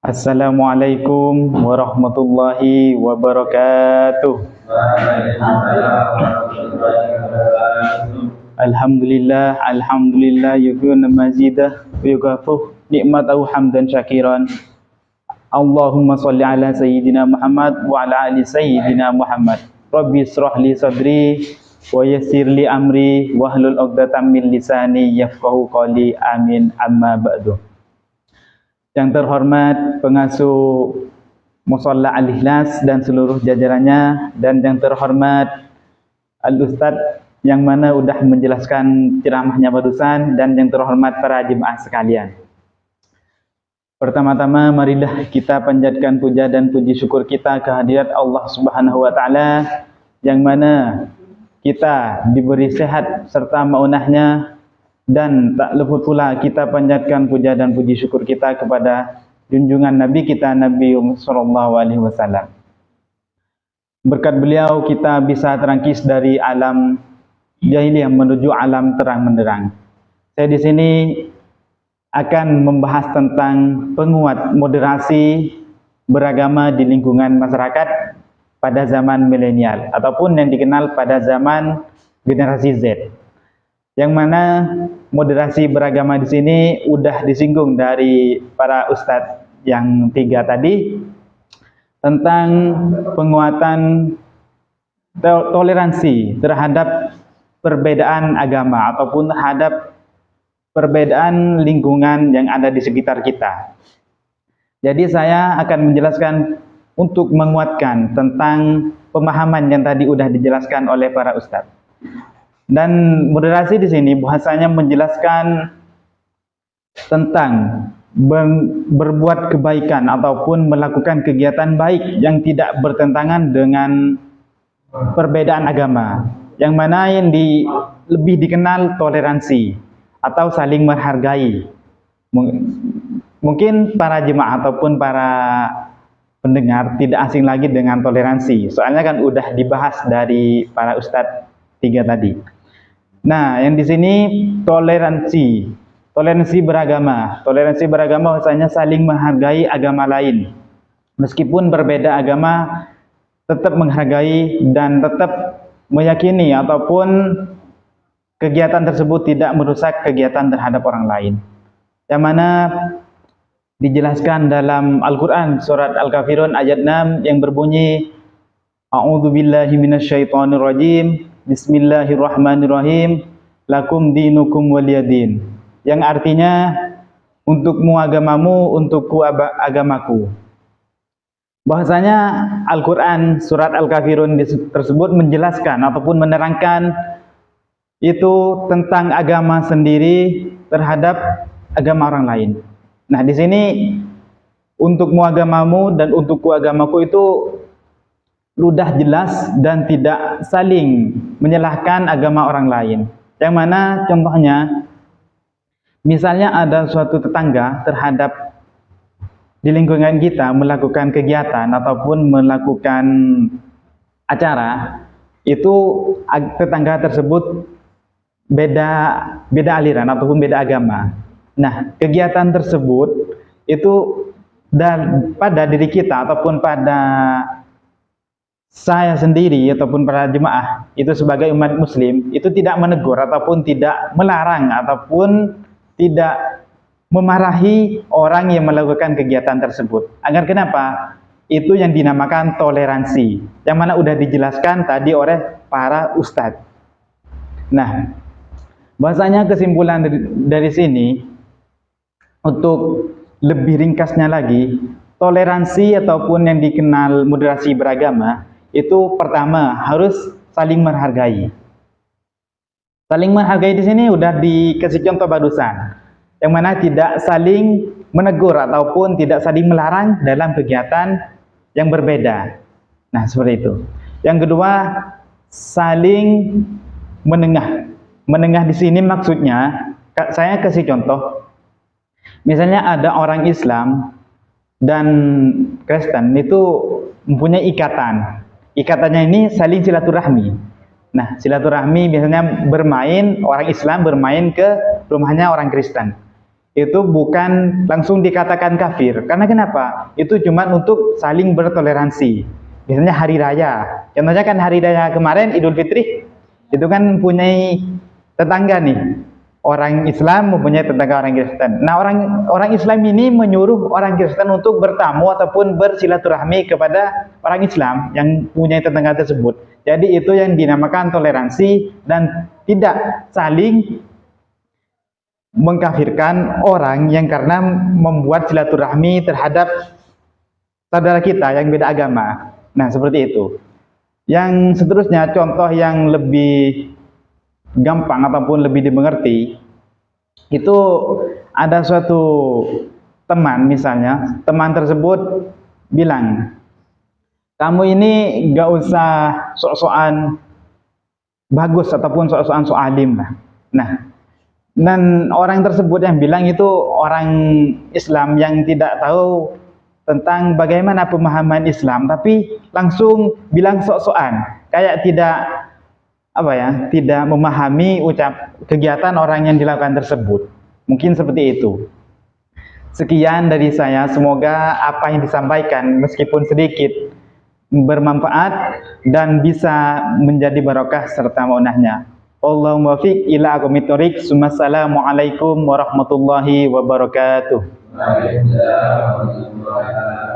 Assalamualaikum warahmatullahi wabarakatuh. Alhamdulillah, alhamdulillah yukuna mazidah yukafuh nikmatahu hamdan syakiran. Allahumma salli ala sayyidina Muhammad wa ala ali sayyidina Muhammad. Rabbi israh li sadri wa yassir li amri wahlul 'uqdatam min lisani yafqahu qawli. Amin. Amma ba'du. Yang terhormat pengasuh Musholla Al-Ikhlas dan seluruh jajarannya, dan yang terhormat Al-Ustadz yang mana udah menjelaskan ceramahnya barusan, dan yang terhormat para jemaah sekalian. Pertama-tama marilah kita panjatkan puja dan puji syukur kita kehadirat Allah Subhanahu wa taala yang mana kita diberi sehat serta maunahnya, dan tak luput pula kita panjatkan puja dan puji syukur kita kepada junjungan Nabi kita Nabi sallallahu alaihi wasallam. Berkat beliau kita bisa terangkis dari alam jahiliyah menuju alam terang benderang. Saya di sini akan membahas tentang penguat moderasi beragama di lingkungan masyarakat pada zaman milenial ataupun yang dikenal pada zaman generasi Z. Yang mana moderasi beragama di sini udah disinggung dari para ustadz yang tiga tadi tentang penguatan toleransi terhadap perbedaan agama ataupun terhadap perbedaan lingkungan yang ada di sekitar kita. Jadi saya akan menjelaskan untuk menguatkan tentang pemahaman yang tadi udah dijelaskan oleh para ustadz. Dan moderasi di sini bahasanya menjelaskan tentang berbuat kebaikan ataupun melakukan kegiatan baik yang tidak bertentangan dengan perbedaan agama, yang mana yang lebih dikenal toleransi atau saling menghargai. Mungkin para jemaah ataupun para pendengar tidak asing lagi dengan toleransi, soalnya kan udah dibahas dari para ustadz tiga tadi. Nah, yang di sini toleransi beragama bahwasanya saling menghargai agama lain. Meskipun berbeda agama, tetap menghargai dan tetap meyakini ataupun kegiatan tersebut tidak merusak kegiatan terhadap orang lain. Yang mana dijelaskan dalam Al-Quran surat Al-Kafirun ayat 6 yang berbunyi A'udzubillahi minasyaitonirrajim. Bismillahirrahmanirrahim. Lakum dinukum waliyadin. Yang artinya untukmu agamamu, untukku agamaku. Bahwasanya Al-Quran surat Al-Kafirun tersebut menjelaskan ataupun menerangkan itu tentang agama sendiri terhadap agama orang lain. Nah, di sini untukmu agamamu dan untukku agamaku itu sudah jelas dan tidak saling menyalahkan agama orang lain. Yang mana contohnya, misalnya ada suatu tetangga terhadap di lingkungan kita melakukan kegiatan ataupun melakukan acara, itu tetangga tersebut beda aliran ataupun beda agama. Nah, kegiatan tersebut itu pada diri kita ataupun pada saya sendiri ataupun para jemaah itu sebagai umat muslim itu tidak menegur ataupun tidak melarang ataupun tidak memarahi orang yang melakukan kegiatan tersebut. Agar kenapa? Itu yang dinamakan toleransi, yang mana udah dijelaskan tadi oleh para ustadz. Nah, bahasanya kesimpulan dari sini, untuk lebih ringkasnya lagi, toleransi ataupun yang dikenal moderasi beragama itu pertama harus saling menghargai. Saling menghargai di sini udah dikasih contoh barusan, yang mana tidak saling menegur ataupun tidak saling melarang dalam kegiatan yang berbeda. Nah, seperti itu. Yang kedua, saling menengah. Menengah di sini maksudnya, saya kasih contoh. Misalnya ada orang Islam dan Kristen itu mempunyai ikatan. Ikatannya ini saling silaturahmi. Nah, silaturahmi biasanya orang Islam bermain ke rumahnya orang Kristen. Itu bukan langsung dikatakan kafir. Karena kenapa? Itu cuma untuk saling bertoleransi. Biasanya hari raya. Contohnya kan hari raya kemarin Idul Fitri. Itu kan punya tetangga nih. Orang Islam mempunyai tetangga orang Kristen. Nah, orang Islam ini menyuruh orang Kristen untuk bertamu ataupun bersilaturahmi kepada orang Islam yang punya tetangga tersebut. Jadi itu yang dinamakan toleransi dan tidak saling mengkafirkan orang yang karena membuat silaturahmi terhadap saudara kita yang beda agama. Nah, seperti itu. Yang seterusnya, contoh yang lebih gampang ataupun lebih dimengerti, itu ada suatu teman, misalnya teman tersebut bilang, kamu ini gak usah sok-sokan bagus ataupun sok-sokan sok alim lah. Nah, dan orang tersebut yang bilang itu orang Islam yang tidak tahu tentang bagaimana pemahaman Islam, tapi langsung bilang sok-sokan, kayak tidak memahami kegiatan orang yang dilakukan tersebut. Mungkin seperti itu. Sekian dari saya, semoga apa yang disampaikan meskipun sedikit bermanfaat dan bisa menjadi barokah serta maunahnya. Allahumma fiq ila aqwamit thoriq. Assalamualaikum warahmatullahi wabarakatuh. Waalaikumsalam warahmatullahi wabarakatuh.